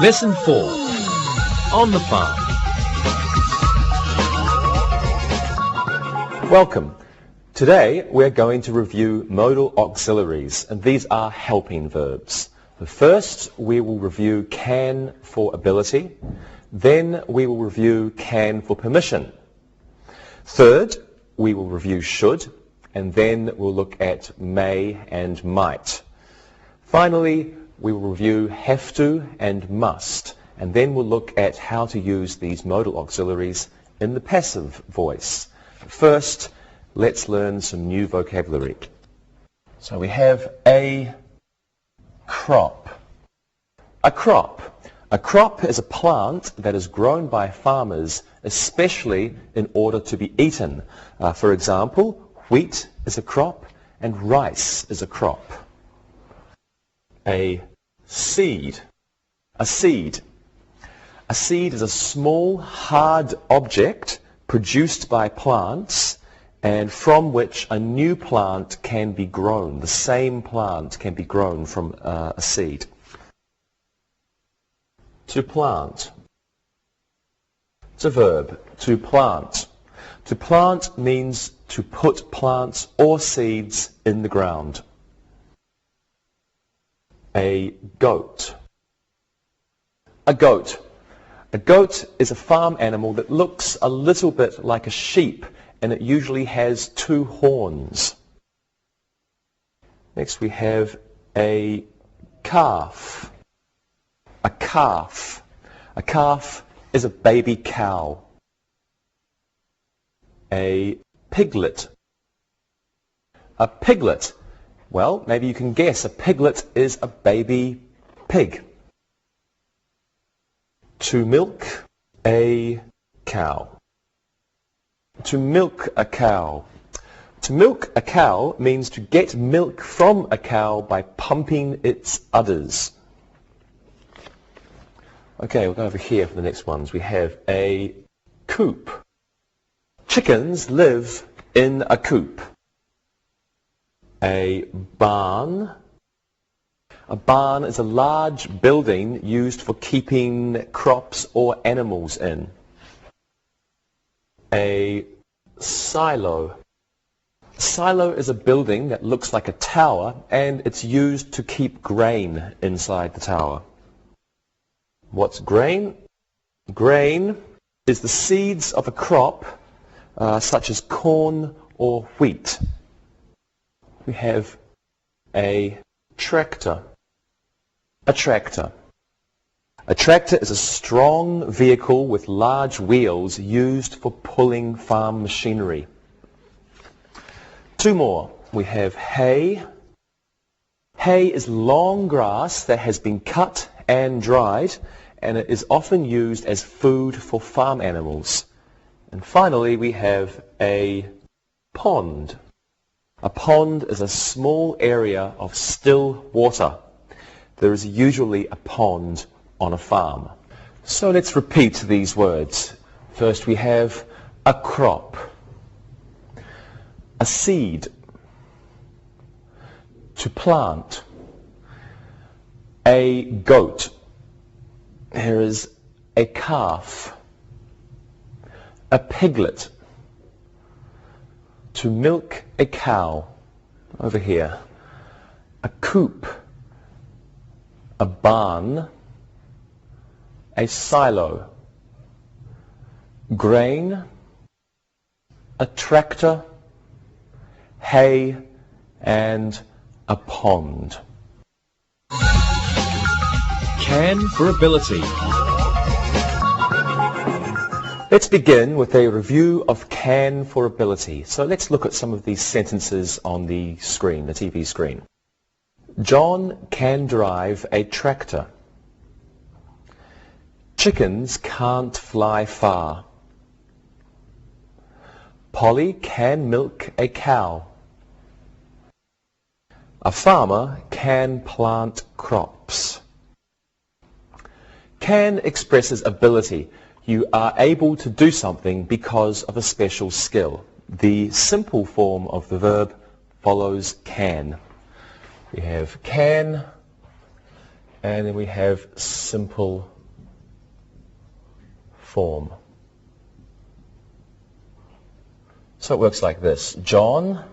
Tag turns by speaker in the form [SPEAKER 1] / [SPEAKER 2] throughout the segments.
[SPEAKER 1] Lesson 4. On the farm.
[SPEAKER 2] Welcome. Today we're going to review modal auxiliaries, and these are helping verbs. First, we will review can for ability. Then we will review can for permission. Third, we will review should, and then we'll look at may and might. Finally, we will review have to and must, and then we'll look at how to use these modal auxiliaries in the passive voice. First, let's learn some new vocabulary. So we have a crop. A crop. A crop is a plant that is grown by farmers, especially in order to be eaten. For example, wheat is a crop and rice is a crop. A seed. A seed. A seed is a small, hard object produced by plants and from which a new plant can be grown. The same plant can be grown from a seed. To plant. It's a verb. To plant. To plant means to put plants or seeds in the ground. A goat. A goat. A goat is a farm animal that looks a little bit like a sheep, and it usually has 2 horns. Next we have a calf. A calf. A calf is a baby cow. A piglet. A piglet. Well, maybe you can guess. A piglet is a baby pig. To milk a cow. To milk a cow. To milk a cow means to get milk from a cow by pumping its udders. Okay, we'll go over here for the next ones. We have a coop. Chickens live in a coop. A barn. A barn is a large building used for keeping crops or animals in. A silo. A silo is a building that looks like a tower, and it's used to keep grain inside the tower. What's grain? Grain is the seeds of a crop, such as corn or wheat. We have a tractor. A tractor. A tractor is a strong vehicle with large wheels used for pulling farm machinery. 2 more. We have hay. Hay is long grass that has been cut and dried, and it is often used as food for farm animals. And finally, we have a pond. A pond is a small area of still water. There is usually a pond on a farm. So let's repeat these words. First we have a crop, a seed, to plant, a goat, here is a calf, a piglet, to milk a cow, over here, a coop, a barn, a silo, grain, a tractor, hay, and a pond.
[SPEAKER 1] Can for ability.
[SPEAKER 2] Let's begin with a review of can for ability. So let's look at some of these sentences on the screen, the TV screen. John can drive a tractor. Chickens can't fly far. Polly can milk a cow. A farmer can plant crops. Can expresses ability. You are able to do something because of a special skill. The simple form of the verb follows can. We have can, and then we have simple form. So it works like this. John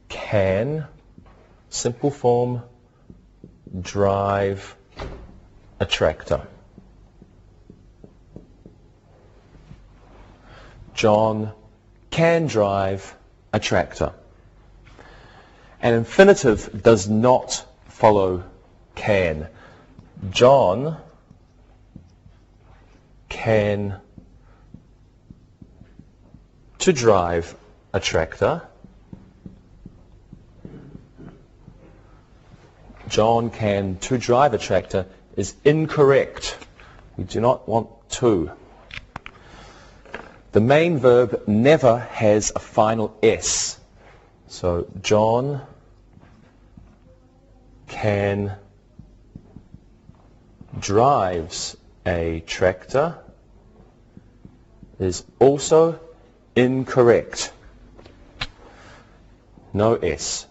[SPEAKER 2] can, simple form, drive a tractor. John can drive a tractor. An infinitive does not follow can. John can to drive a tractor. John can to drive a tractor is incorrect. We do not want to. The main verb never has a final S. So John can drives a tractor is also incorrect. No S.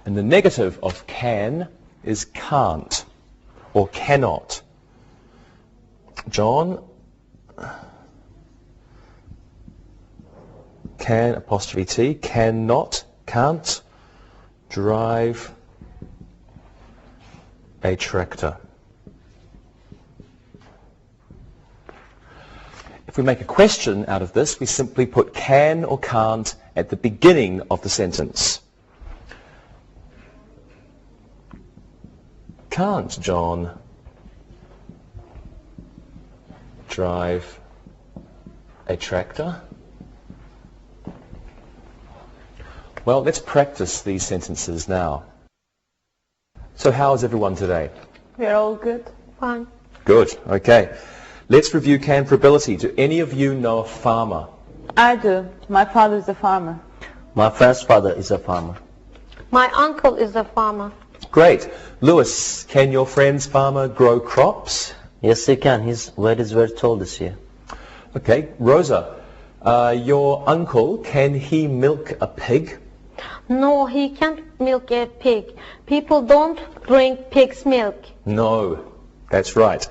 [SPEAKER 2] And the negative of can is can't or cannot. John can, apostrophe T, cannot, can't drive a tractor. If we make a question out of this, we simply put can or can't at the beginning of the sentence. Can't John drive a tractor? Well, let's practice these sentences now. So how is everyone today?
[SPEAKER 3] We're all good. Fine.
[SPEAKER 2] Good, okay. Let's review can for ability. Do any of you know a farmer?
[SPEAKER 3] I do. My father is a farmer.
[SPEAKER 4] My friend's father is a farmer.
[SPEAKER 5] My uncle is a farmer.
[SPEAKER 2] Great. Lewis, can your friend's farmer grow crops?
[SPEAKER 4] Yes, he can. His weight is very tall this year.
[SPEAKER 2] Okay. Rosa, your uncle, can he milk a pig?
[SPEAKER 5] No, he can't milk a pig. People don't drink pig's milk.
[SPEAKER 2] No, that's right.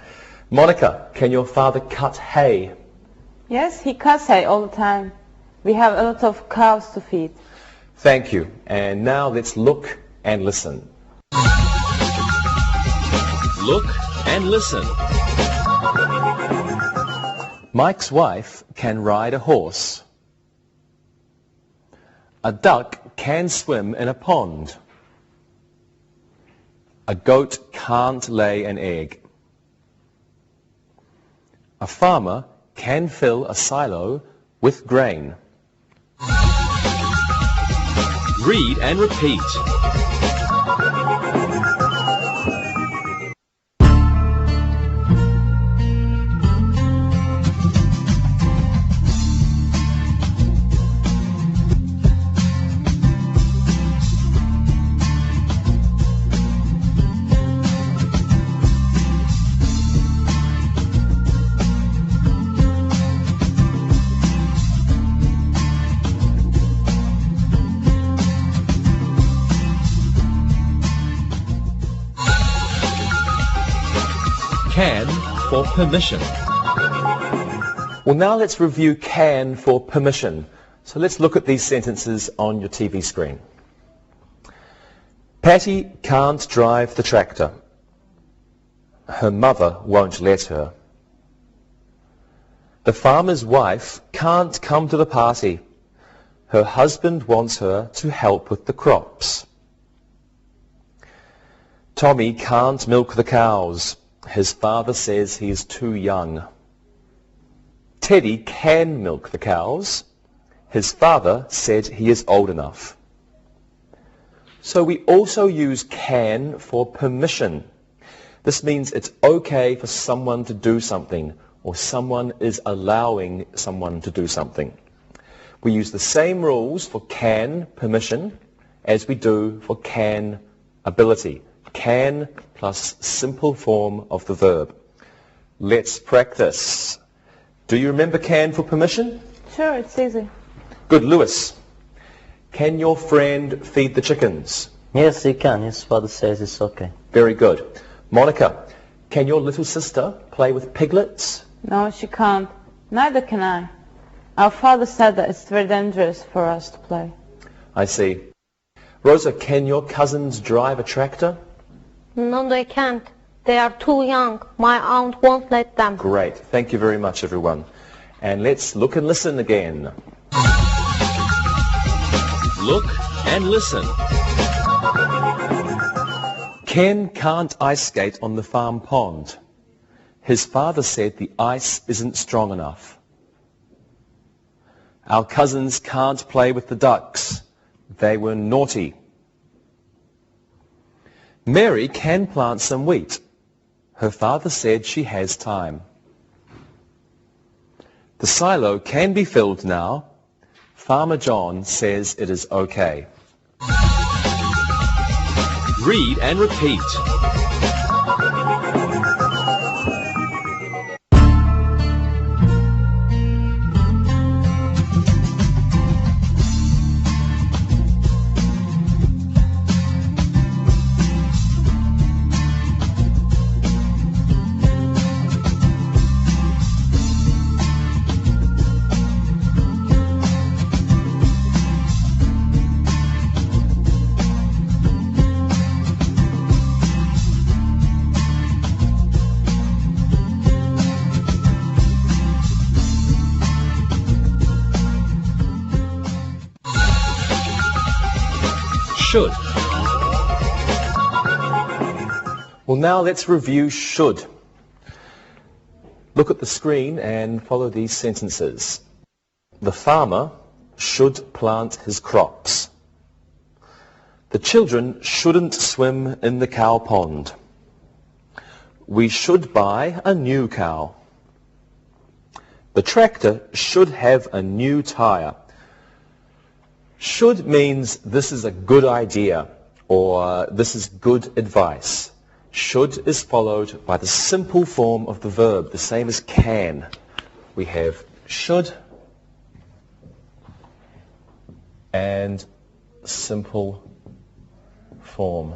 [SPEAKER 2] Monica, can your father cut hay?
[SPEAKER 3] Yes, he cuts hay all the time. We have a lot of cows to feed.
[SPEAKER 2] Thank you. And now let's look and listen.
[SPEAKER 1] Look and listen.
[SPEAKER 2] Mike's wife can ride a horse. A duck can swim in a pond. A goat can't lay an egg. A farmer can fill a silo with grain.
[SPEAKER 1] Read and repeat. Can for permission.
[SPEAKER 2] Well, now let's review can for permission. So let's look at these sentences on your TV screen. Patty can't drive the tractor. Her mother won't let her. The farmer's wife can't come to the party. Her husband wants her to help with the crops. Tommy can't milk the cows. His father says he is too young. Teddy can milk the cows. His father said he is old enough. So we also use can for permission. This means it's okay for someone to do something, or someone is allowing someone to do something. We use the same rules for can, permission, as we do for can, ability. Can plus simple form of the verb. Let's practice. Do you remember can for permission?
[SPEAKER 3] Sure, it's easy.
[SPEAKER 2] Good. Lewis, can your friend feed the chickens?
[SPEAKER 4] Yes, he can. His father says it's okay.
[SPEAKER 2] Very good. Monica, can your little sister play with piglets?
[SPEAKER 3] No, she can't. Neither can I. Our father said that it's very dangerous for us to play.
[SPEAKER 2] I see. Rosa, can your cousins drive a tractor?
[SPEAKER 5] No, they can't. They are too young. My aunt won't let them.
[SPEAKER 2] Great. Thank you very much, everyone. And let's look and listen again.
[SPEAKER 1] Look and listen.
[SPEAKER 2] Ken can't ice skate on the farm pond. His father said the ice isn't strong enough. Our cousins can't play with the ducks. They were naughty. Mary can plant some wheat. Her father said she has time. The silo can be filled now. Farmer John says it is okay.
[SPEAKER 1] Read and repeat. Should.
[SPEAKER 2] Well, now let's review should. Look at the screen and follow these sentences. The farmer should plant his crops. The children shouldn't swim in the cow pond. We should buy a new cow. The tractor should have a new tire. Should means this is a good idea or this is good advice. Should is followed by the simple form of the verb, the same as can. We have should and simple form.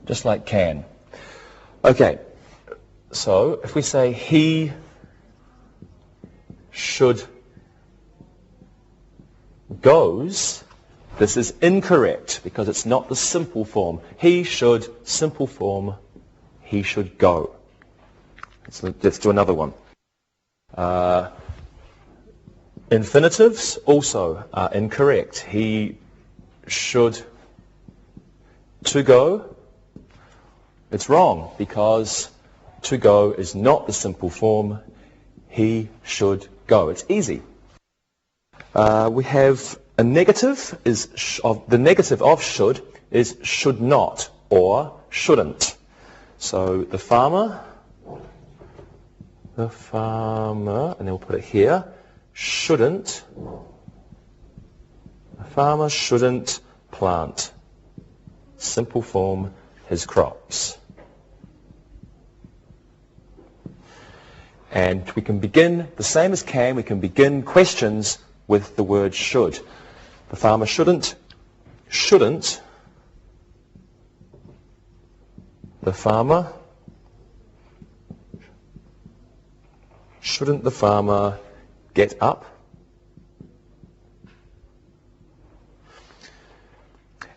[SPEAKER 2] Just like can. Okay, so if we say he should goes, this is incorrect because it's not the simple form. He should, simple form, he should go. Let's do another one. Infinitives also are incorrect. He should to go. It's wrong because to go is not the simple form. He should go. It's easy. We have a negative the negative of should is should not or shouldn't. So the farmer, and then we'll put it here, shouldn't, the farmer shouldn't plant, simple form, his crops. And we can begin, the same as can, we can begin questions with the word should. The farmer shouldn't, the farmer, shouldn't the farmer get up?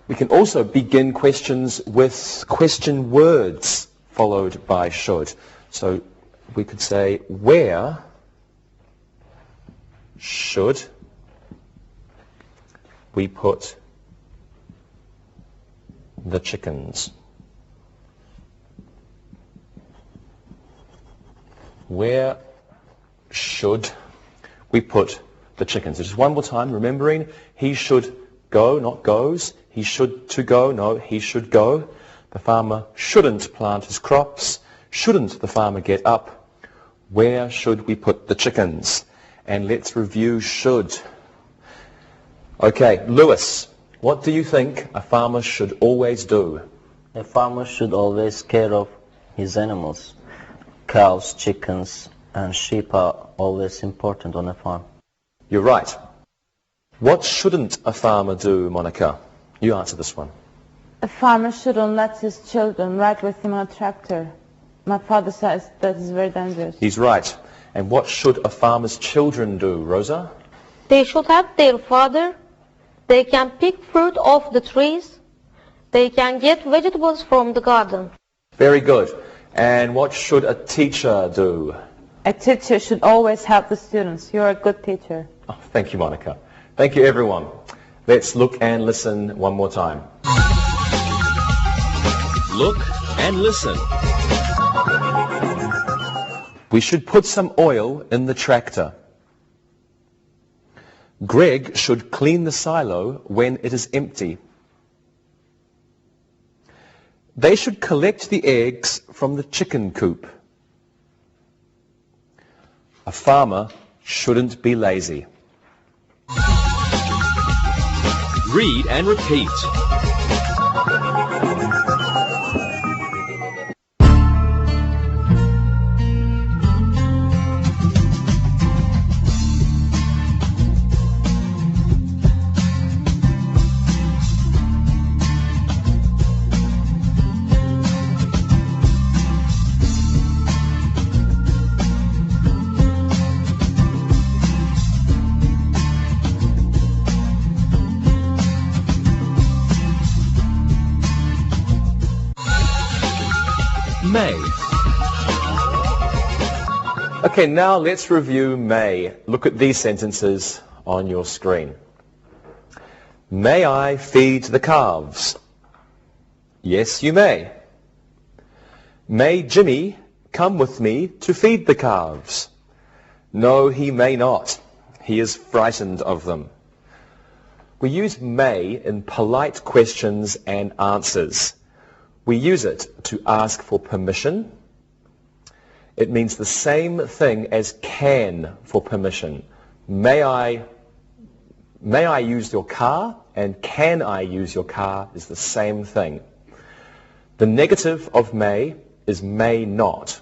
[SPEAKER 2] We can also begin questions with question words followed by should. So we could say, where should we put the chickens? Where should we put the chickens? Just one more time, remembering he should go, not goes. He should to go, no, he should go. The farmer shouldn't plant his crops. Shouldn't the farmer get up? Where should we put the chickens? And let's review should. Okay, Lewis, what do you think a farmer should always do?
[SPEAKER 4] A farmer should always care of his animals. Cows, chickens, and sheep are always important on a farm.
[SPEAKER 2] You're right. What shouldn't a farmer do, Monica? You answer this one.
[SPEAKER 3] A farmer shouldn't let his children ride with him on a tractor. My father says that is very dangerous.
[SPEAKER 2] He's right. And what should a farmer's children do, Rosa?
[SPEAKER 5] They should help their father. They can pick fruit off the trees. They can get vegetables from the garden.
[SPEAKER 2] Very good. And what should a teacher do?
[SPEAKER 3] A teacher should always help the students. You're a good teacher.
[SPEAKER 2] Oh, thank you, Monica. Thank you, everyone. Let's look and listen one more time.
[SPEAKER 1] Look and listen.
[SPEAKER 2] We should put some oil in the tractor. Greg should clean the silo when it is empty. They should collect the eggs from the chicken coop. A farmer shouldn't be lazy.
[SPEAKER 1] Read and repeat. May.
[SPEAKER 2] Okay, now let's review may. Look at these sentences on your screen. May I feed the calves? Yes, you may. May Jimmy come with me to feed the calves? No, he may not. He is frightened of them. We use may in polite questions and answers. We use it to ask for permission. It means the same thing as can for permission. May I use your car? And can I use your car is the same thing. The negative of may is may not.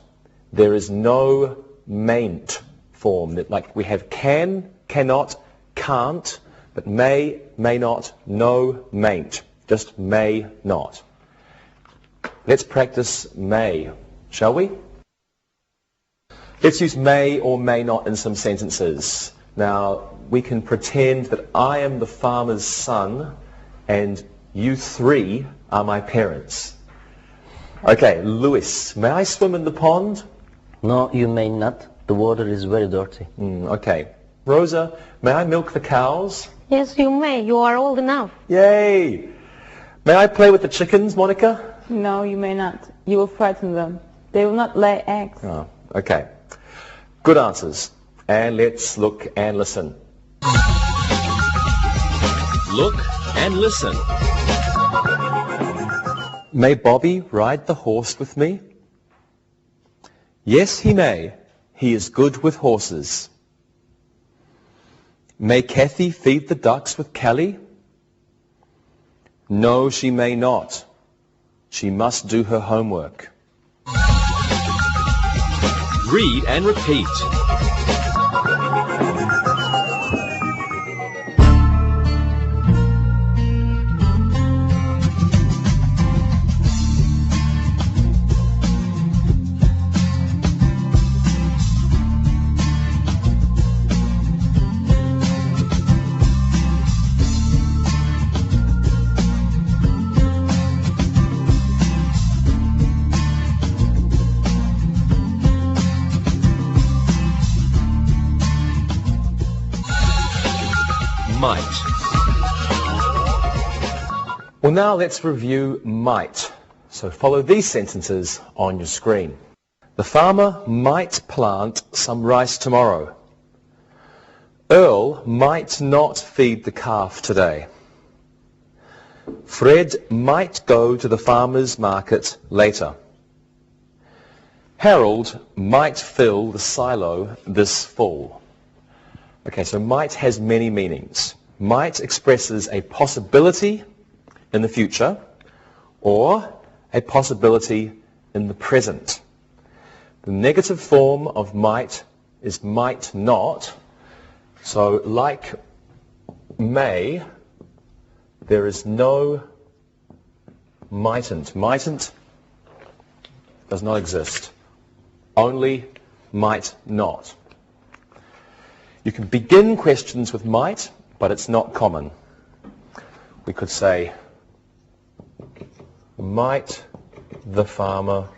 [SPEAKER 2] There is no mayn't form. Like we have can, cannot, can't, but may, may not, no, mayn't. Just may not. Let's practice may, shall we? Let's use may or may not in some sentences. Now, we can pretend that I am the farmer's son and you three are my parents. Okay, Lewis, may I swim in the pond?
[SPEAKER 4] No, you may not. The water is very dirty.
[SPEAKER 2] Okay. Rosa, may I milk the cows?
[SPEAKER 5] Yes, you may. You are old enough.
[SPEAKER 2] Yay! May I play with the chickens, Monica?
[SPEAKER 3] No, you may not. You will frighten them. They will not lay eggs.
[SPEAKER 2] Oh, okay. Good answers. And let's look and listen.
[SPEAKER 1] Look and listen.
[SPEAKER 2] May Bobby ride the horse with me? Yes, he may. He is good with horses. May Kathy feed the ducks with Kelly? No, she may not. She must do her homework.
[SPEAKER 1] Read and repeat. Might.
[SPEAKER 2] Well, now let's review might. So follow these sentences on your screen. The farmer might plant some rice tomorrow. Earl might not feed the calf today. Fred might go to the farmer's market later. Harold might fill the silo this fall. Okay, so might has many meanings. Might expresses a possibility in the future or a possibility in the present. The negative form of might is might not. So like may, there is no mightn't. Mightn't does not exist. Only might not. You can begin questions with might, but it's not common. We could say, might the farmer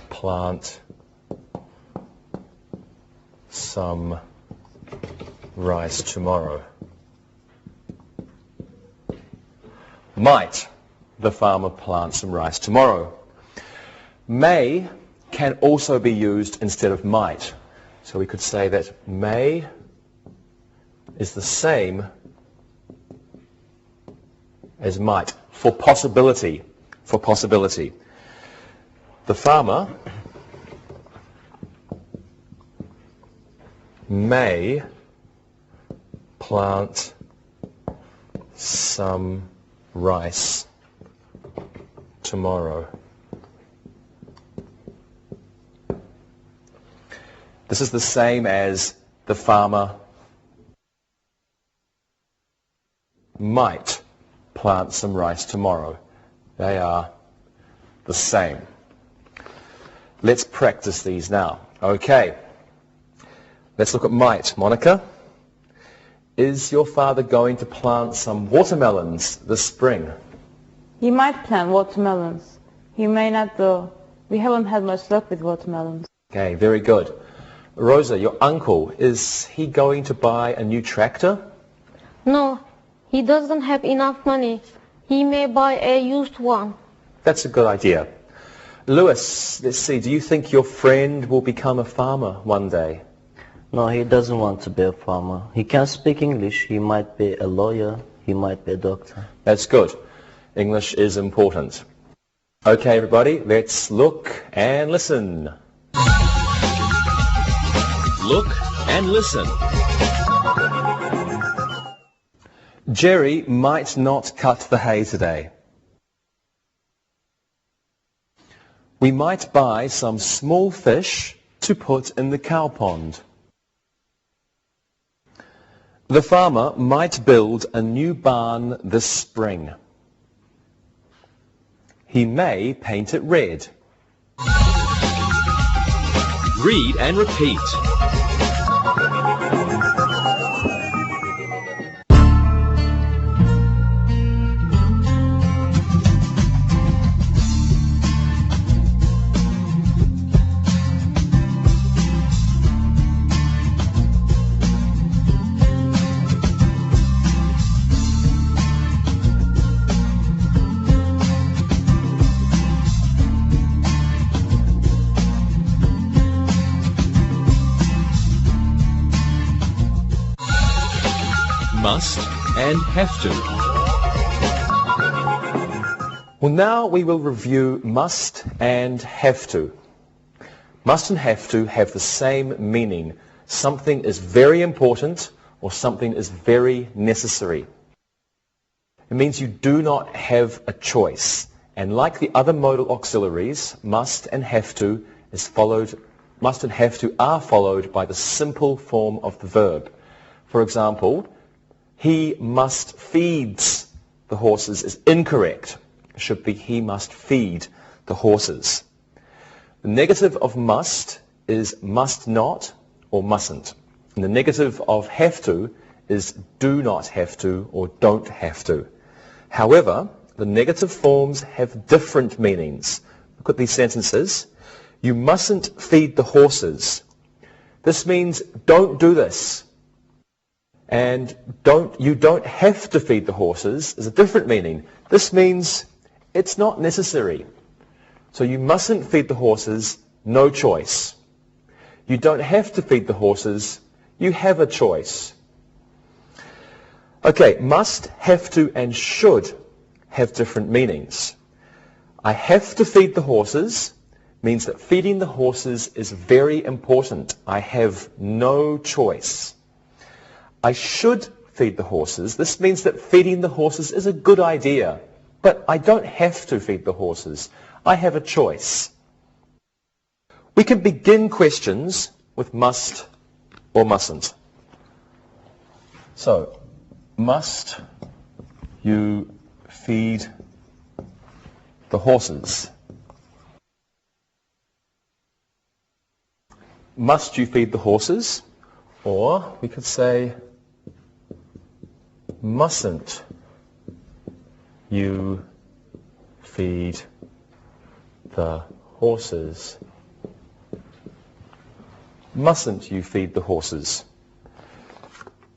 [SPEAKER 2] plant some rice tomorrow? Might the farmer plant some rice tomorrow? May can also be used instead of might. So we could say that may is the same as might for possibility. For possibility. The farmer may plant some rice tomorrow. This is the same as the farmer might plant some rice tomorrow. They are the same. Let's practice these now. Okay. Let's look at might. Monica, is your father going to plant some watermelons this spring?
[SPEAKER 3] He might plant watermelons. He may not though. We haven't had much luck with watermelons.
[SPEAKER 2] Okay, very good. Rosa, your uncle, is he going to buy a new tractor?
[SPEAKER 5] No, he doesn't have enough money. He may buy a used one.
[SPEAKER 2] That's a good idea. Lewis, let's see, do you think your friend will become a farmer one day?
[SPEAKER 4] No, he doesn't want to be a farmer. He can speak English. He might be a lawyer. He might be a doctor.
[SPEAKER 2] That's good. English is important. Okay, everybody, let's look and listen.
[SPEAKER 1] Look and listen.
[SPEAKER 2] Jerry might not cut the hay today. We might buy some small fish to put in the cow pond. The farmer might build a new barn this spring. He may paint it red.
[SPEAKER 1] Read and repeat. Must and have to.
[SPEAKER 2] Well, now we will review must and have to. Must and have to have the same meaning. Something is very important or something is very necessary. It means you do not have a choice. And like the other modal auxiliaries, must and have to are followed by the simple form of the verb. For example, he must feeds the horses is incorrect. It should be he must feed the horses. The negative of must is must not or mustn't. And the negative of have to is do not have to or don't have to. However, the negative forms have different meanings. Look at these sentences. You mustn't feed the horses. This means don't do this. And you don't have to feed the horses is a different meaning. This means it's not necessary. So you mustn't feed the horses, no choice. You don't have to feed the horses, you have a choice. Okay, must, have to, and should have different meanings. I have to feed the horses means that feeding the horses is very important. I have no choice. I should feed the horses. This means that feeding the horses is a good idea, but I don't have to feed the horses. I have a choice. We can begin questions with must or mustn't. So, must you feed the horses? Must you feed the horses? Or we could say, mustn't you feed the horses? Mustn't you feed the horses?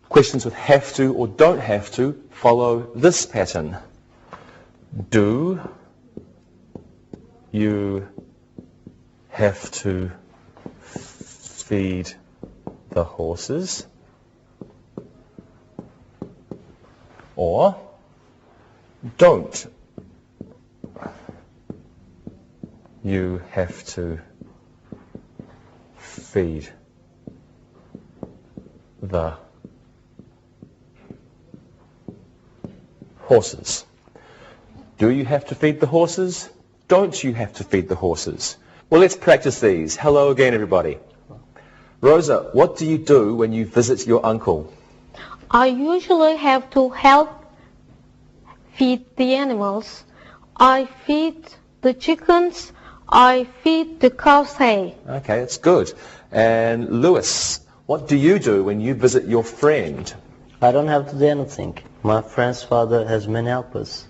[SPEAKER 2] Questions with have to or don't have to follow this pattern. Do you have to feed the horses? Or don't you have to feed the horses? Do you have to feed the horses? Don't you have to feed the horses? Well, let's practice these. Hello again, everybody. Rosa, what do you do when you visit your uncle?
[SPEAKER 5] I usually have to help feed the animals. I feed the chickens. I feed the cows hay.
[SPEAKER 2] Okay, that's good. And Lewis, what do you do when you visit your friend?
[SPEAKER 4] I don't have to do anything. My friend's father has many helpers.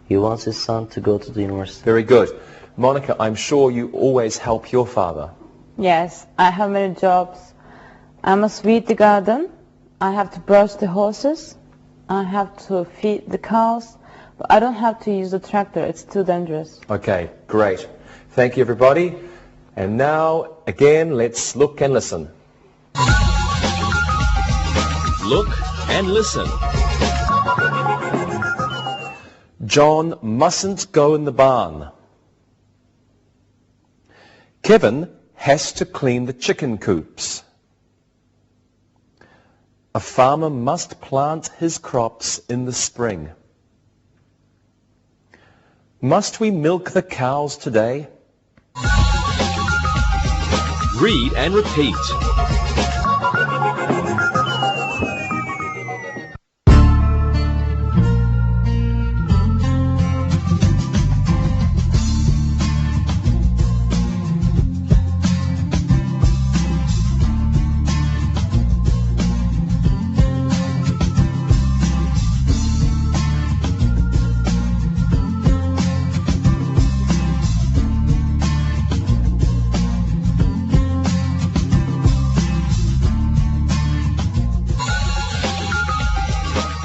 [SPEAKER 4] He wants his son to go to the university.
[SPEAKER 2] Very good. Monica, I'm sure you always help your father.
[SPEAKER 3] Yes, I have many jobs. I must weed the garden. I have to brush the horses. I have to feed the cows. But I don't have to use the tractor. It's too dangerous.
[SPEAKER 2] Okay, great. Thank you, everybody. And now, again, let's look and listen.
[SPEAKER 1] Look and listen.
[SPEAKER 2] John mustn't go in the barn. Kevin has to clean the chicken coops. A farmer must plant his crops in the spring. Must we milk the cows today?
[SPEAKER 1] Read and repeat.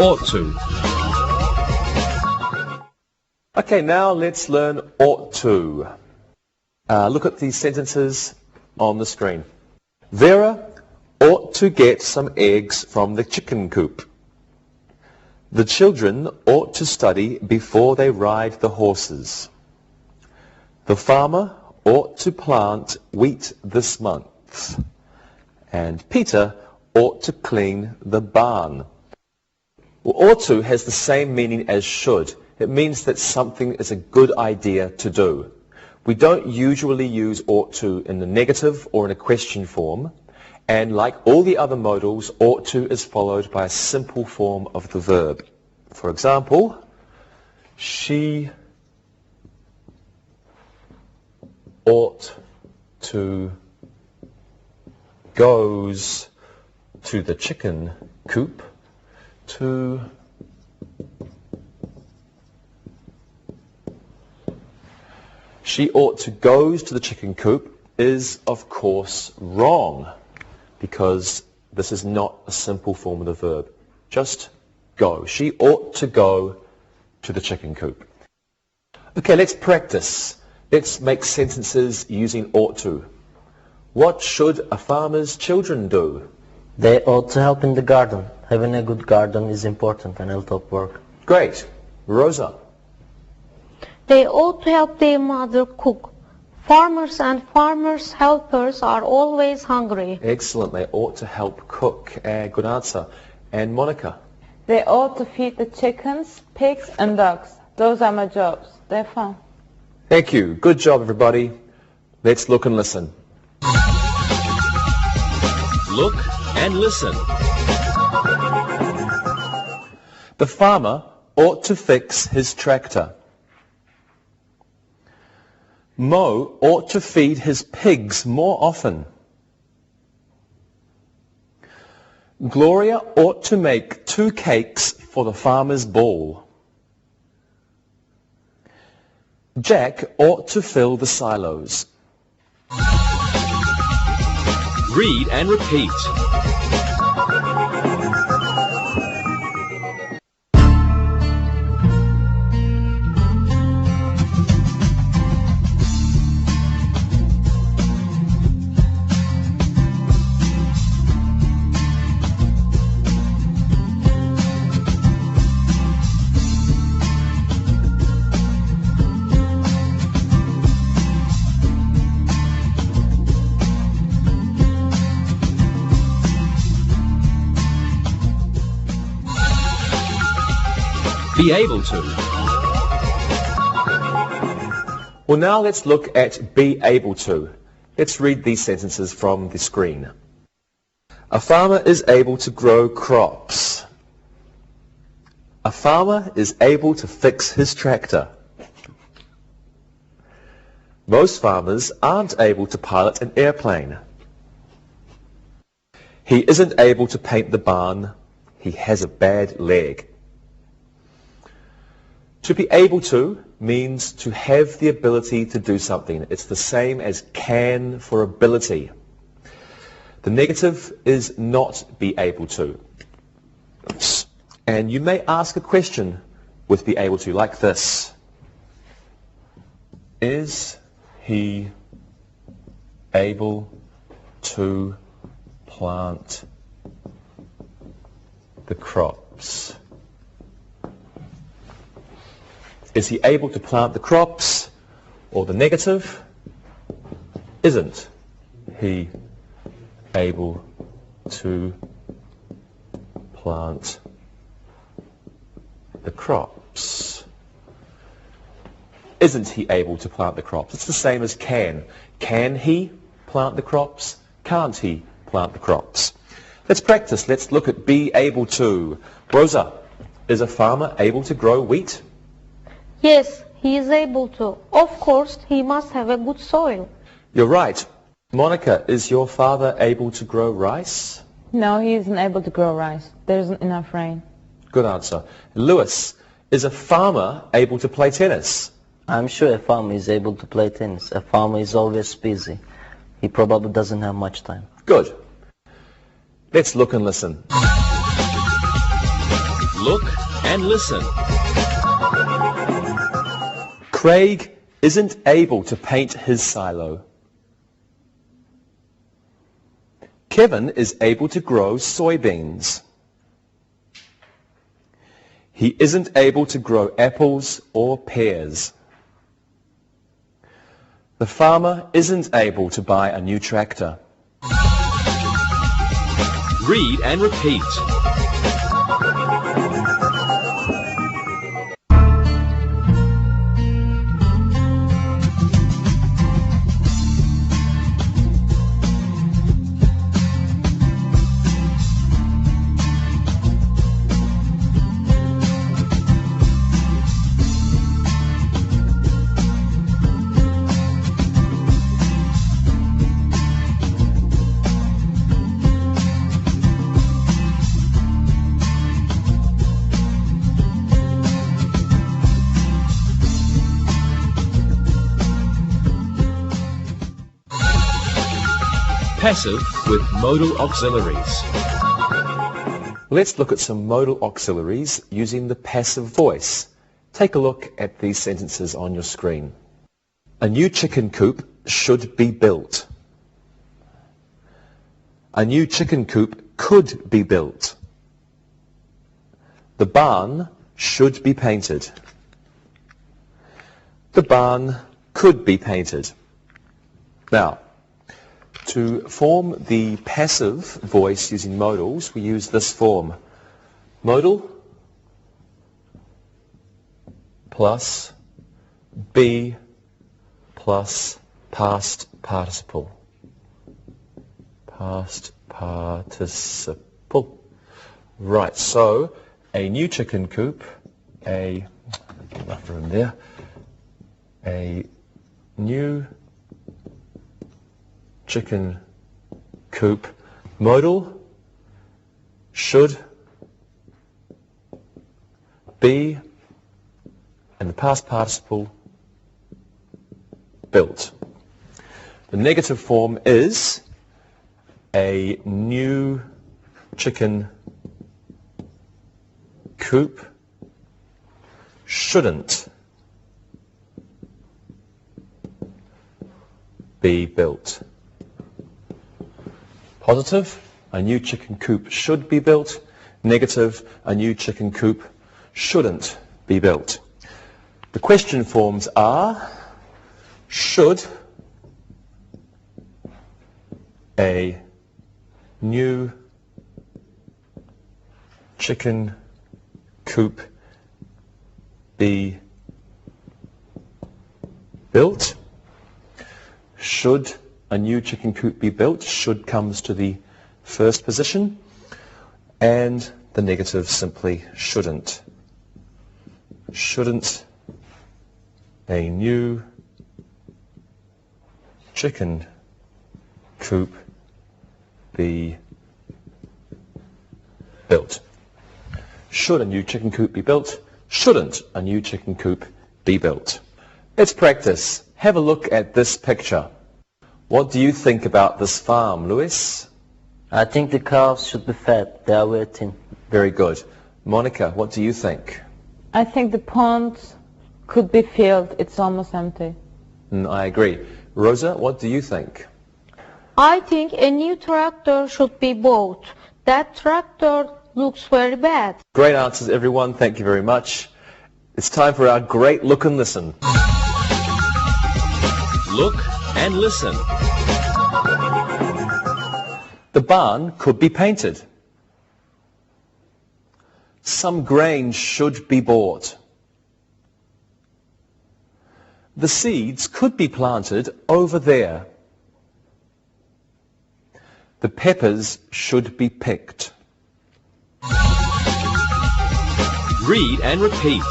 [SPEAKER 1] Ought to.
[SPEAKER 2] Okay, now let's learn ought to. Look at these sentences on the screen. Vera ought to get some eggs from the chicken coop. The children ought to study before they ride the horses. The farmer ought to plant wheat this month. And Peter ought to clean the barn. Well, ought to has the same meaning as should. It means that something is a good idea to do. We don't usually use ought to in the negative or in a question form, and like all the other modals, ought to is followed by a simple form of the verb. For example, she ought to goes to the chicken coop to she ought to goes to the chicken coop is, of course, wrong, because this is not a simple form of the verb. Just go. She ought to go to the chicken coop. Okay, let's practice. Let's make sentences using ought to. What should a farmer's children do?
[SPEAKER 4] They ought to help in the garden. Having a good garden is important and it'll help work.
[SPEAKER 2] Great. Rosa.
[SPEAKER 5] They ought to help their mother cook. Farmers and farmers' helpers are always hungry.
[SPEAKER 2] Excellent. They ought to help cook. Good answer. And Monica.
[SPEAKER 3] They ought to feed the chickens, pigs, and dogs. Those are my jobs. They're fun.
[SPEAKER 2] Thank you. Good job, everybody. Let's look and listen.
[SPEAKER 1] Look and listen.
[SPEAKER 2] The farmer ought to fix his tractor. Mo ought to feed his pigs more often. Gloria ought to make 2 cakes for the farmer's ball. Jack ought to fill the silos.
[SPEAKER 1] Read and repeat. Be able to.
[SPEAKER 2] Well, now let's look at be able to. Let's read these sentences from the screen. A farmer is able to grow crops. A farmer is able to fix his tractor. Most farmers aren't able to pilot an airplane. He isn't able to paint the barn. He has a bad leg. To be able to means to have the ability to do something. It's the same as can for ability. The negative is not be able to. And you may ask a question with be able to like this. Is he able to plant the crops? Is he able to plant the crops? Or the negative, isn't he able to plant the crops? Isn't he able to plant the crops? It's the same as can. Can he plant the crops? Can't he plant the crops? Let's practice. Let's look at be able to. Rosa, is a farmer able to grow wheat?
[SPEAKER 5] Yes, he is able to. Of course, he must have a good soil.
[SPEAKER 2] You're right. Monica, is your father able to grow rice?
[SPEAKER 3] No, he isn't able to grow rice. There isn't enough rain.
[SPEAKER 2] Good answer. Lewis, is a farmer able to play tennis?
[SPEAKER 4] I'm sure a farmer is able to play tennis. A farmer is always busy. He probably doesn't have much time.
[SPEAKER 2] Good. Let's look and listen.
[SPEAKER 1] Look and listen.
[SPEAKER 2] Craig isn't able to paint his silo. Kevin is able to grow soybeans. He isn't able to grow apples or pears. The farmer isn't able to buy a new tractor.
[SPEAKER 1] Read and repeat. Passive with modal auxiliaries.
[SPEAKER 2] Let's look at some modal auxiliaries using the passive voice. Take a look at these sentences on your screen. A new chicken coop should be built. A new chicken coop could be built. The barn should be painted. The barn could be painted. Now, to form the passive voice using modals, we use this form. Modal plus be plus past participle. Past participle. Right, so a new chicken coop, enough room there, a new chicken coop, modal, should be, and the past participle, built. The negative form is a new chicken coop shouldn't be built. Positive, a new chicken coop should be built. Negative, a new chicken coop shouldn't be built. The question forms are, should a new chicken coop be built? Should a new chicken coop be built? Should comes to the first position, and the negative simply shouldn't. Shouldn't a new chicken coop be built? Should a new chicken coop be built? Shouldn't a new chicken coop be built? Let's practice. Have a look at this picture. What do you think about this farm, Lewis?
[SPEAKER 4] I think the cows should be fed. They are waiting.
[SPEAKER 2] Very good. Monica, what do you think?
[SPEAKER 3] I think the pond could be filled. It's almost empty.
[SPEAKER 2] I agree. Rosa, what do you think?
[SPEAKER 5] I think a new tractor should be bought. That tractor looks very bad.
[SPEAKER 2] Great answers, everyone. Thank you very much. It's time for our great look and listen.
[SPEAKER 1] Look and listen.
[SPEAKER 2] The barn could be painted. Some grain should be bought. The seeds could be planted over there. The peppers should be picked.
[SPEAKER 1] Read and repeat.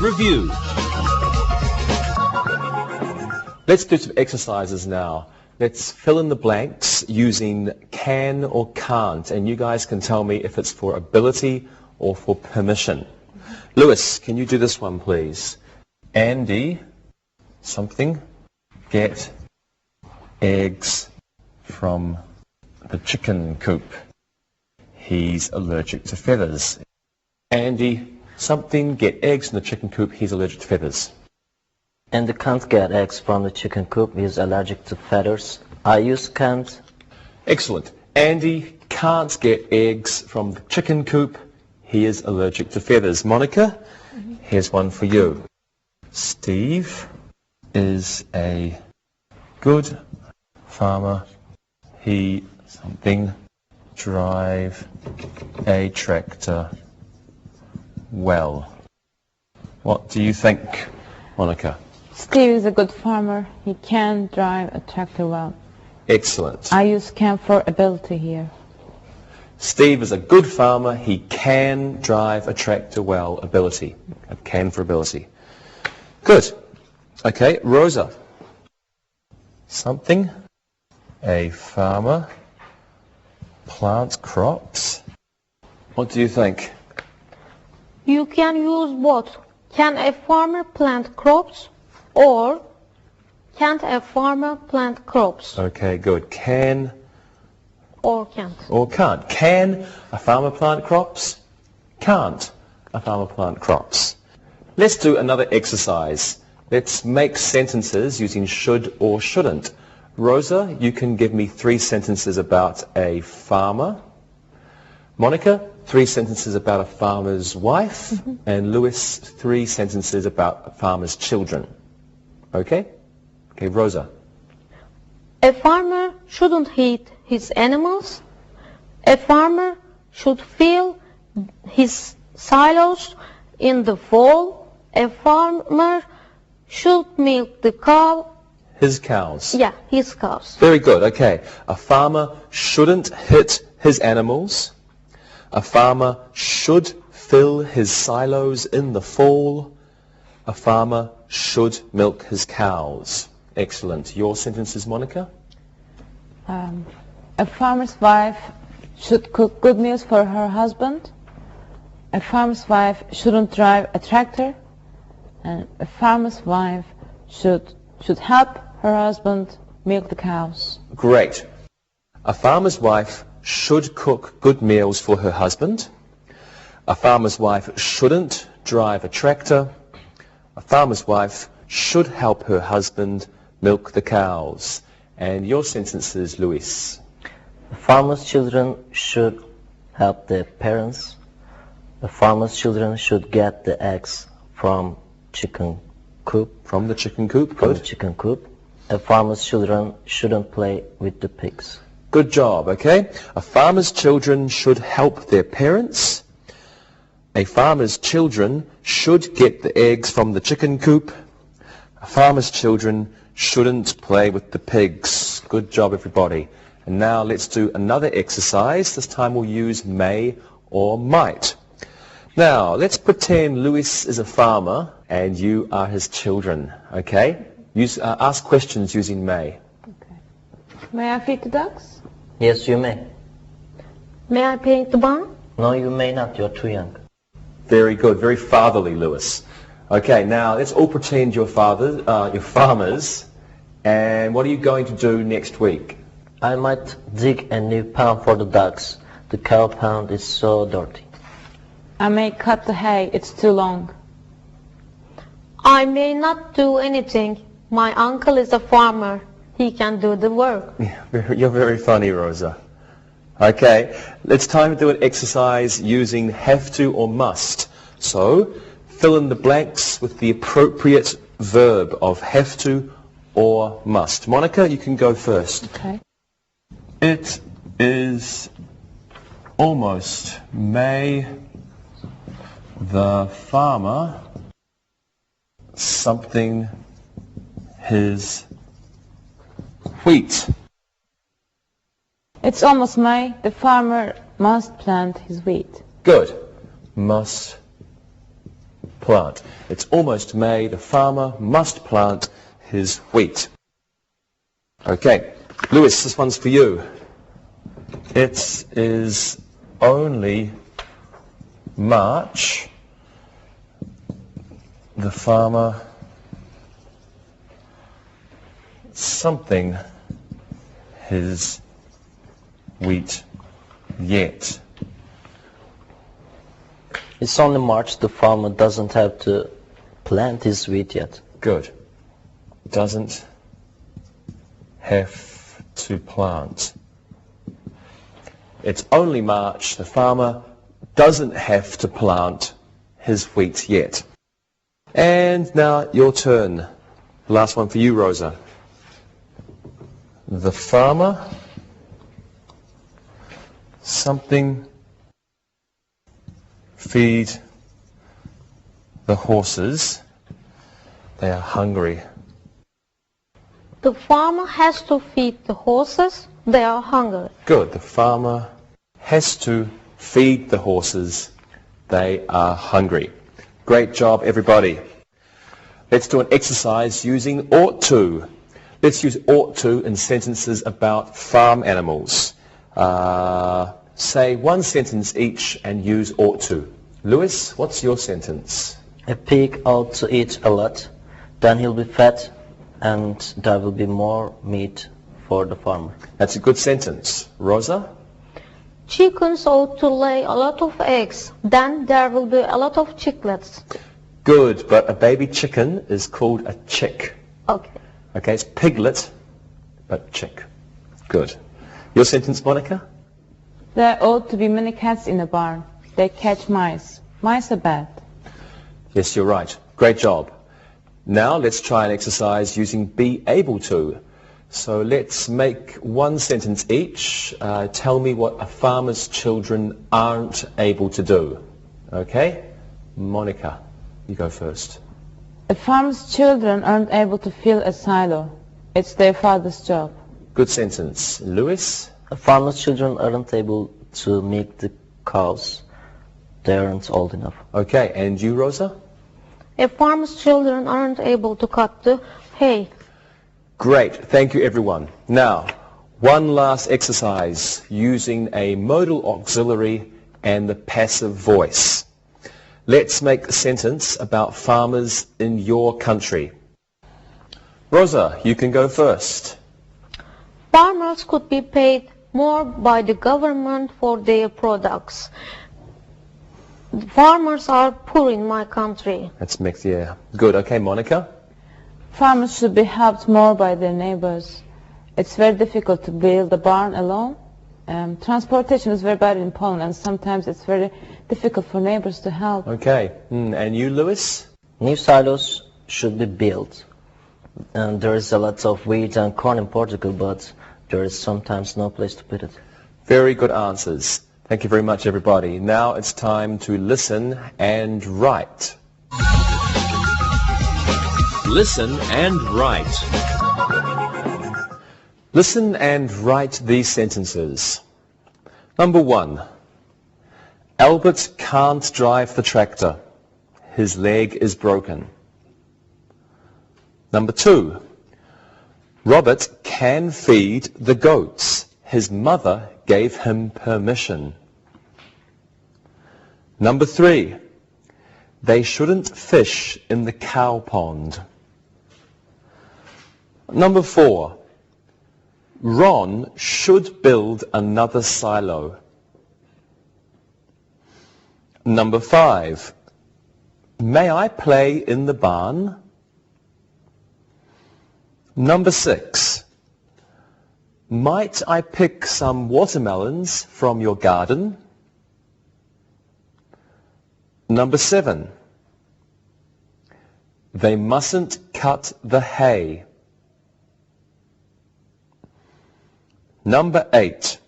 [SPEAKER 1] Review.
[SPEAKER 2] Let's do some exercises now. Let's fill in the blanks using can or can't, and you guys can tell me if it's for ability or for permission. Lewis, can you do this one, please? Andy, something, get eggs from the chicken coop. He's allergic to feathers. Andy, something, get eggs from the chicken coop. He's allergic to feathers.
[SPEAKER 4] And they can't get eggs from the chicken coop. He's allergic to feathers. I use can't.
[SPEAKER 2] Excellent. Andy can't get eggs from the chicken coop. He is allergic to feathers. Monica, here's one for you. Steve is a good farmer. He something drive a tractor well. What do you think, Monica?
[SPEAKER 3] Steve is a good farmer. He can drive a tractor well.
[SPEAKER 2] Excellent.
[SPEAKER 3] I use can for ability here.
[SPEAKER 2] Steve is a good farmer. He can drive a tractor well. Ability. A can for ability. Good. Okay, Rosa. Something. A farmer plants crops. What do you think?
[SPEAKER 5] You can use both. Can a farmer plant crops or can't a farmer plant crops?
[SPEAKER 2] Okay, good. Can
[SPEAKER 5] Or can't.
[SPEAKER 2] or can't. Can a farmer plant crops? Can't a farmer plant crops? Let's do another exercise. Let's make sentences using should or shouldn't. Rosa, you can give me 3 sentences about a farmer. Monica, 3 sentences about a farmer's wife. And Lewis, 3 sentences about a farmer's children. Okay? Okay, Rosa.
[SPEAKER 5] A farmer shouldn't hit his animals. A farmer should fill his silos in the fall. A farmer should milk the cow.
[SPEAKER 2] His cows.
[SPEAKER 5] Yeah, his cows.
[SPEAKER 2] Very good, okay. A farmer shouldn't hit his animals. A farmer should fill his silos in the fall. A farmer should milk his cows. Excellent. Your sentences, Monica?
[SPEAKER 3] A farmer's wife should cook good meals for her husband. A farmer's wife shouldn't drive a tractor. And a farmer's wife should help her husband milk the cows.
[SPEAKER 2] Great. A farmer's wife should cook good meals for her husband. A farmer's wife shouldn't drive a tractor. A farmer's wife should help her husband milk the cows. And your sentences, Luis.
[SPEAKER 4] The farmer's children should help their parents. The farmer's children should get the eggs from chicken coop.
[SPEAKER 2] From the chicken coop.
[SPEAKER 4] From the
[SPEAKER 2] Good.
[SPEAKER 4] chicken coop. A farmer's children shouldn't play with the pigs.
[SPEAKER 2] Good job, okay? A farmer's children should help their parents. A farmer's children should get the eggs from the chicken coop. A farmer's children shouldn't play with the pigs. Good job, everybody. And now let's do another exercise. This time we'll use may or might. Now, let's pretend Lewis is a farmer and you are his children, okay? Ask questions using may.
[SPEAKER 3] Okay. May I feed the ducks?
[SPEAKER 4] Yes, you may.
[SPEAKER 5] May I paint the barn?
[SPEAKER 4] No, you may not. You're too young.
[SPEAKER 2] Very good, very fatherly, Lewis. Okay, now let's all pretend you're farmers, and what are you going to do next week?
[SPEAKER 4] I might dig a new pound for the ducks. The cow pound is so dirty.
[SPEAKER 3] I may cut the hay, it's too long.
[SPEAKER 5] I may not do anything. My uncle is a farmer. He can do the work.
[SPEAKER 2] You're very funny, Rosa. Okay, it's time to do an exercise using have to or must. So, fill in the blanks with the appropriate verb of have to or must. Monica, you can go first.
[SPEAKER 3] Okay.
[SPEAKER 2] It is almost May the farmer something his wheat.
[SPEAKER 3] It's almost May. The farmer must plant his wheat.
[SPEAKER 2] Good. Must plant. It's almost May. The farmer must plant his wheat. Okay. Lewis, this one's for you. It is only March. The farmer something his wheat yet.
[SPEAKER 4] It's only March. The farmer doesn't have to plant his wheat yet.
[SPEAKER 2] Good. Doesn't have to plant. It's only March. The farmer doesn't have to plant his wheat yet. And now your turn. Last one for you, Rosa. The farmer something feed the horses. They are hungry.
[SPEAKER 5] The farmer has to feed the horses. They are hungry.
[SPEAKER 2] Good. The farmer has to feed the horses. They are hungry. Great job, everybody. Let's do an exercise using ought to. Let's use ought to in sentences about farm animals. Say one sentence each and use ought to. Lewis, what's your sentence?
[SPEAKER 4] A pig ought to eat a lot, then he'll be fat, and there will be more meat for the farmer.
[SPEAKER 2] That's a good sentence. Rosa?
[SPEAKER 5] Chickens ought to lay a lot of eggs. Then there will be a lot of chicklets.
[SPEAKER 2] Good, but a baby chicken is called a chick.
[SPEAKER 5] Okay.
[SPEAKER 2] Okay, it's piglet, but chick. Good. Your sentence, Monica?
[SPEAKER 3] There ought to be many cats in the barn. They catch mice. Mice are bad.
[SPEAKER 2] Yes, you're right. Great job. Now let's try an exercise using be able to. So let's make one sentence each. Tell me what a farmer's children aren't able to do. Okay? Monica, you go first.
[SPEAKER 3] A farmer's children aren't able to fill a silo. It's their father's job.
[SPEAKER 2] Good sentence. Lewis?
[SPEAKER 4] Farmers' children aren't able to milk the cows. They aren't old enough.
[SPEAKER 2] Okay, and you, Rosa?
[SPEAKER 5] A farmer's children aren't able to cut the hay.
[SPEAKER 2] Great. Thank you, everyone. Now, one last exercise using a modal auxiliary and the passive voice. Let's make a sentence about farmers in your country. Rosa, you can go first.
[SPEAKER 5] Farmers could be paid more by the government for their products. Farmers are poor in my country.
[SPEAKER 2] That's mixed, yeah. Good. Okay, Monica?
[SPEAKER 3] Farmers should be helped more by their neighbors. It's very difficult to build a barn alone. Transportation is very bad in Poland, and sometimes it's very difficult for neighbors to help.
[SPEAKER 2] Okay. And you, Lewis?
[SPEAKER 4] New silos should be built. And there is a lot of wheat and corn in Portugal, but there is sometimes no place to put it.
[SPEAKER 2] Very good answers. Thank you very much, everybody. Now it's time to listen and write.
[SPEAKER 1] Listen and write.
[SPEAKER 2] Listen and write these sentences. Number 1. Albert can't drive the tractor. His leg is broken. Number 2. Robert can feed the goats. His mother gave him permission. Number 3. They shouldn't fish in the cow pond. Number 4. Ron should build another silo. Number 5. May I play in the barn? Number 6. Might I pick some watermelons from your garden? Number 7. They mustn't cut the hay. Number 8.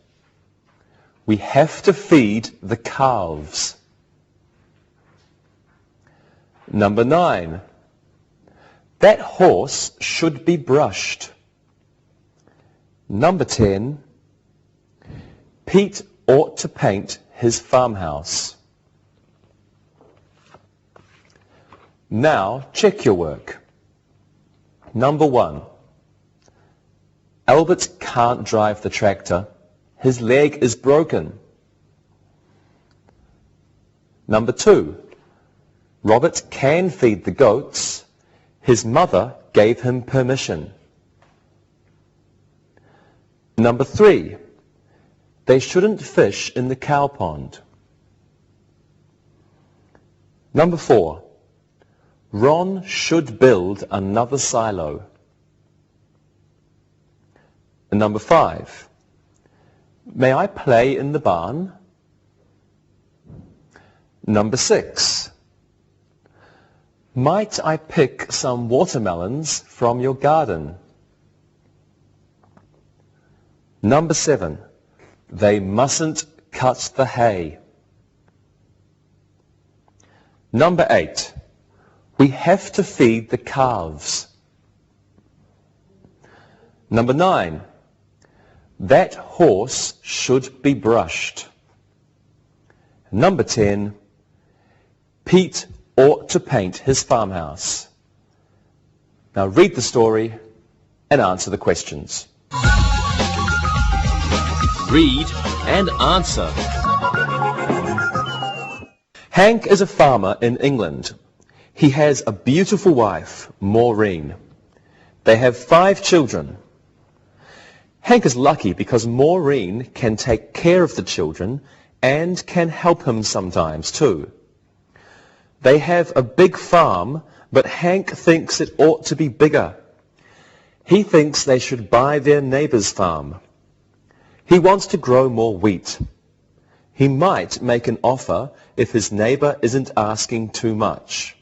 [SPEAKER 2] We have to feed the calves. Number 9. That horse should be brushed. Number 10. Pete ought to paint his farmhouse. Now check your work. Number 1. Albert can't drive the tractor. His leg is broken. Number 2. Robert can feed the goats. His mother gave him permission. Number 3. They shouldn't fish in the cow pond. Number 4. Ron should build another silo. And number 5. May I play in the barn? Number 6. Might I pick some watermelons from your garden? Number 7. They mustn't cut the hay. Number 8. We have to feed the calves. Number 9. That horse should be brushed. Number 10. Pete ought to paint his farmhouse. Now read the story and answer the questions.
[SPEAKER 1] Read and answer.
[SPEAKER 2] Hank is a farmer in England. He has a beautiful wife, Maureen. They have 5 children. Hank is lucky because Maureen can take care of the children and can help him sometimes too. They have a big farm, but Hank thinks it ought to be bigger. He thinks they should buy their neighbor's farm. He wants to grow more wheat. He might make an offer if his neighbor isn't asking too much.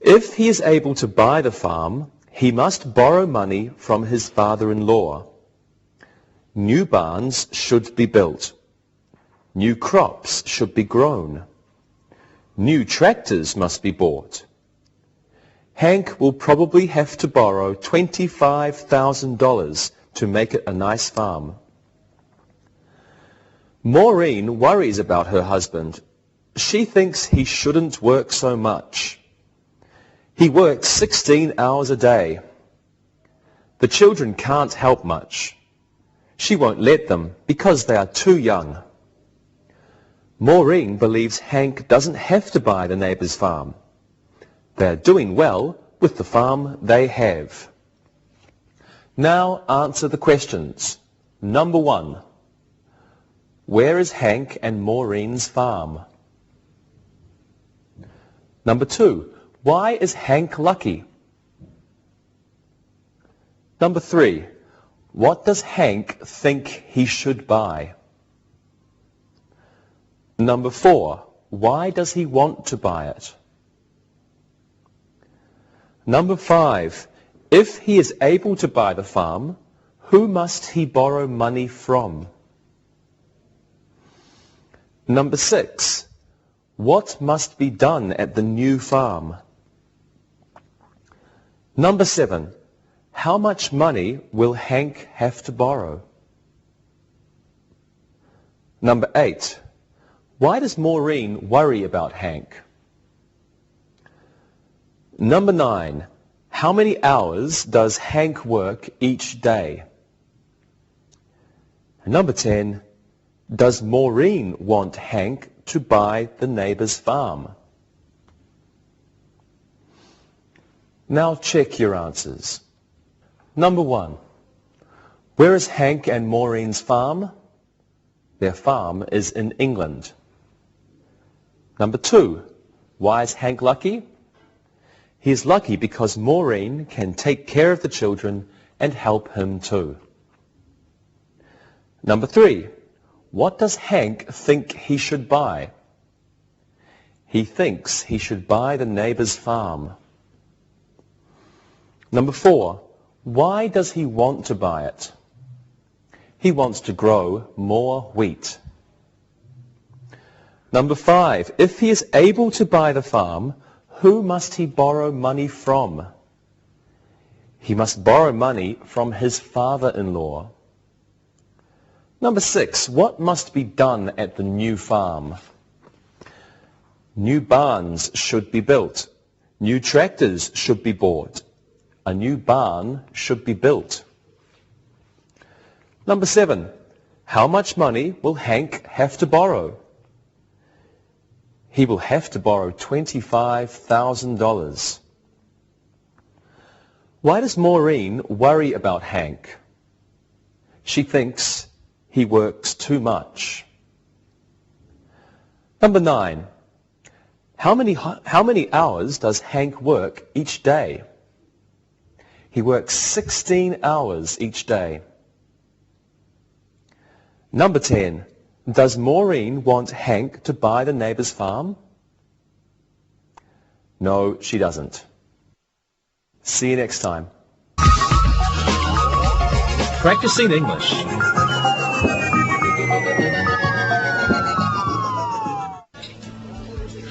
[SPEAKER 2] If he is able to buy the farm, he must borrow money from his father-in-law. New barns should be built. New crops should be grown. New tractors must be bought. Hank will probably have to borrow $25,000 to make it a nice farm. Maureen worries about her husband. She thinks he shouldn't work so much. He works 16 hours a day. The children can't help much. She won't let them because they are too young. Maureen believes Hank doesn't have to buy the neighbor's farm. They are doing well with the farm they have. Now answer the questions. Number 1. Where is Hank and Maureen's farm? Number 2. Why is Hank lucky? Number 3. What does Hank think he should buy? Number 4. Why does he want to buy it? Number 5. If he is able to buy the farm, who must he borrow money from? Number 6. What must be done at the new farm? Number 7. How much money will Hank have to borrow? Number 8. Why does Maureen worry about Hank? Number 9. How many hours does Hank work each day? Number 10. Does Maureen want Hank to buy the neighbor's farm? Now check your answers. Number 1. Where is Hank and Maureen's farm? Their farm is in England. Number 2. Why is Hank lucky? He is lucky because Maureen can take care of the children and help him too. Number 3. What does Hank think he should buy? He thinks he should buy the neighbor's farm. Number 4. Why does he want to buy it? He wants to grow more wheat. Number 5. If he is able to buy the farm, who must he borrow money from? He must borrow money from his father-in-law. Number 6. What must be done at the new farm? New barns should be built. New tractors should be bought. A new barn should be built. Number 7. How much money will Hank have to borrow? He will have to borrow $25,000. Why does Maureen worry about Hank? She thinks he works too much. Number 9. How many hours does Hank work each day? He works 16 hours each day. Number 10. Does Maureen want Hank to buy the neighbor's farm? No, she doesn't. See you next time.
[SPEAKER 1] Practicing English.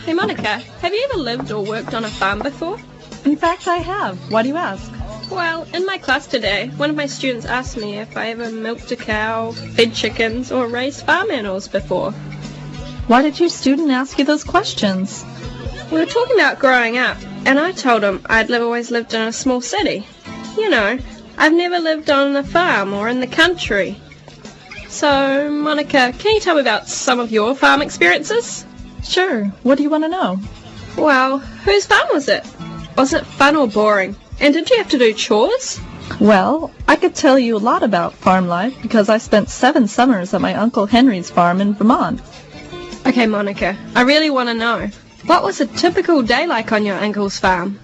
[SPEAKER 6] Hey Monica, have you ever lived or worked on a farm before?
[SPEAKER 7] In fact, I have. Why do you ask?
[SPEAKER 6] Well, in my class today, one of my students asked me if I ever milked a cow, fed chickens, or raised farm animals before.
[SPEAKER 7] Why did your student ask you those questions?
[SPEAKER 6] We were talking about growing up, and I told him I'd always lived in a small city. You know, I've never lived on a farm or in the country. So, Monica, can you tell me about some of your farm experiences?
[SPEAKER 7] Sure. What do you want to know?
[SPEAKER 6] Well, whose farm was it? Was it fun or boring? And did you have to do chores?
[SPEAKER 7] Well, I could tell you a lot about farm life because I spent 7 summers at my Uncle Henry's farm in Vermont.
[SPEAKER 6] Okay, Monica, I really want to know. What was a typical day like on your uncle's farm?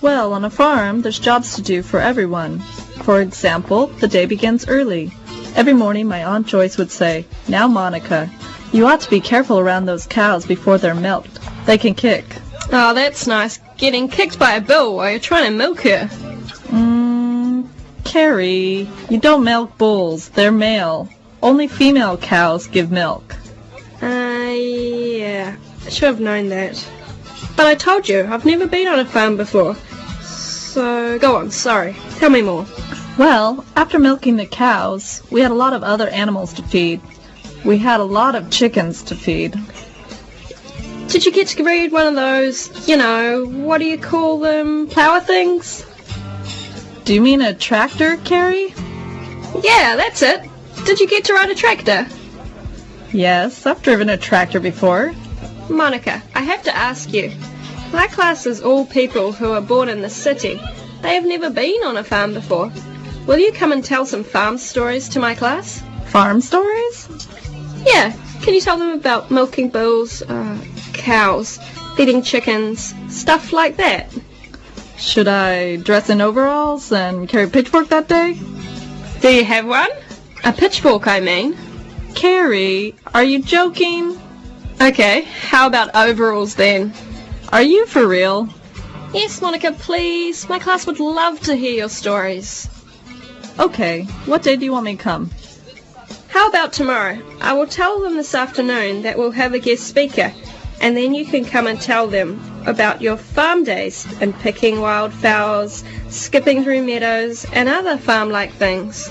[SPEAKER 7] Well, on a farm, there's jobs to do for everyone. For example, the day begins early. Every morning, my Aunt Joyce would say, "Now, Monica, you ought to be careful around those cows before they're milked. They can kick."
[SPEAKER 6] Oh, that's nice. Getting kicked by a bull while you're trying to milk her.
[SPEAKER 7] Carrie, you don't milk bulls. They're male. Only female cows give milk.
[SPEAKER 6] Yeah. I should have known that. But I told you, I've never been on a farm before. So, go on, sorry. Tell me more.
[SPEAKER 7] Well, after milking the cows, we had a lot of other animals to feed. We had a lot of chickens to feed.
[SPEAKER 6] Did you get to read one of those, what do you call them, plower things?
[SPEAKER 7] Do you mean a tractor, Carrie?
[SPEAKER 6] Yeah, that's it. Did you get to ride a tractor?
[SPEAKER 7] Yes, I've driven a tractor before.
[SPEAKER 6] Monica, I have to ask you. My class is all people who are born in the city. They have never been on a farm before. Will you come and tell some farm stories to my class?
[SPEAKER 7] Farm stories?
[SPEAKER 6] Yeah. Can you tell them about milking bulls, cows, feeding chickens, stuff like that?
[SPEAKER 7] Should I dress in overalls and carry a pitchfork that day?
[SPEAKER 6] Do you have one? A pitchfork, I mean.
[SPEAKER 7] Carrie, are you joking?
[SPEAKER 6] Okay, how about overalls then?
[SPEAKER 7] Are you for real?
[SPEAKER 6] Yes, Monica, please. My class would love to hear your stories.
[SPEAKER 7] Okay, what day do you want me to come?
[SPEAKER 6] How about tomorrow? I will tell them this afternoon that we'll have a guest speaker, and then you can come and tell them about your farm days and picking wildflowers, skipping through meadows, and other farm-like things.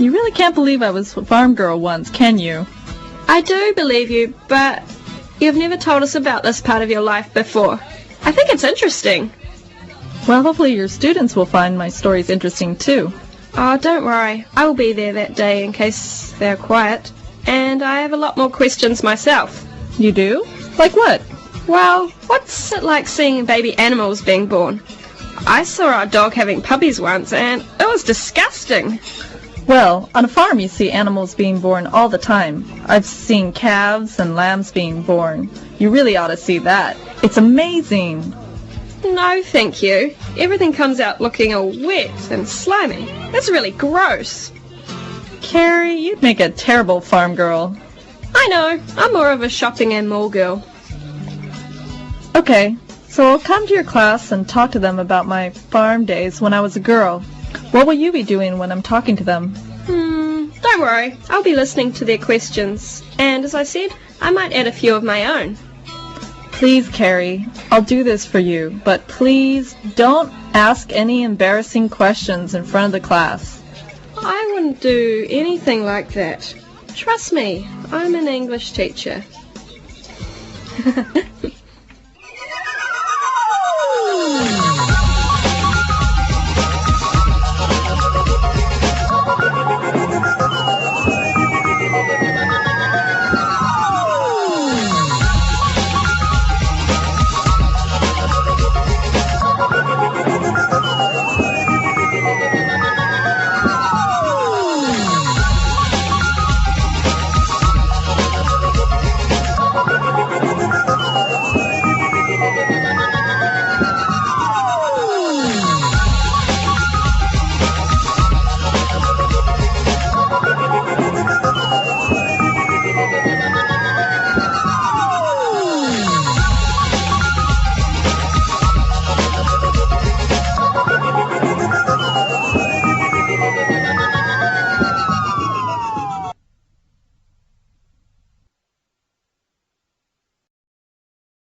[SPEAKER 7] You really can't believe I was a farm girl once, can you?
[SPEAKER 6] I do believe you, but you've never told us about this part of your life before. I think it's interesting.
[SPEAKER 7] Well, hopefully your students will find my stories interesting too.
[SPEAKER 6] Oh, don't worry. I will be there that day in case they're quiet. And I have a lot more questions myself.
[SPEAKER 7] You do? Like what?
[SPEAKER 6] Well, what's it like seeing baby animals being born? I saw our dog having puppies once, and it was disgusting.
[SPEAKER 7] Well, on a farm you see animals being born all the time. I've seen calves and lambs being born. You really ought to see that. It's amazing.
[SPEAKER 6] No, thank you. Everything comes out looking all wet and slimy. That's really gross.
[SPEAKER 7] Carrie, you'd make a terrible farm girl.
[SPEAKER 6] I know. I'm more of a shopping and mall girl.
[SPEAKER 7] Okay, so I'll come to your class and talk to them about my farm days when I was a girl. What will you be doing when I'm talking to them?
[SPEAKER 6] Don't worry. I'll be listening to their questions. And as I said, I might add a few of my own.
[SPEAKER 7] Please, Carrie, I'll do this for you, but please don't ask any embarrassing questions in front of the class.
[SPEAKER 6] I wouldn't do anything like that. Trust me, I'm an English teacher.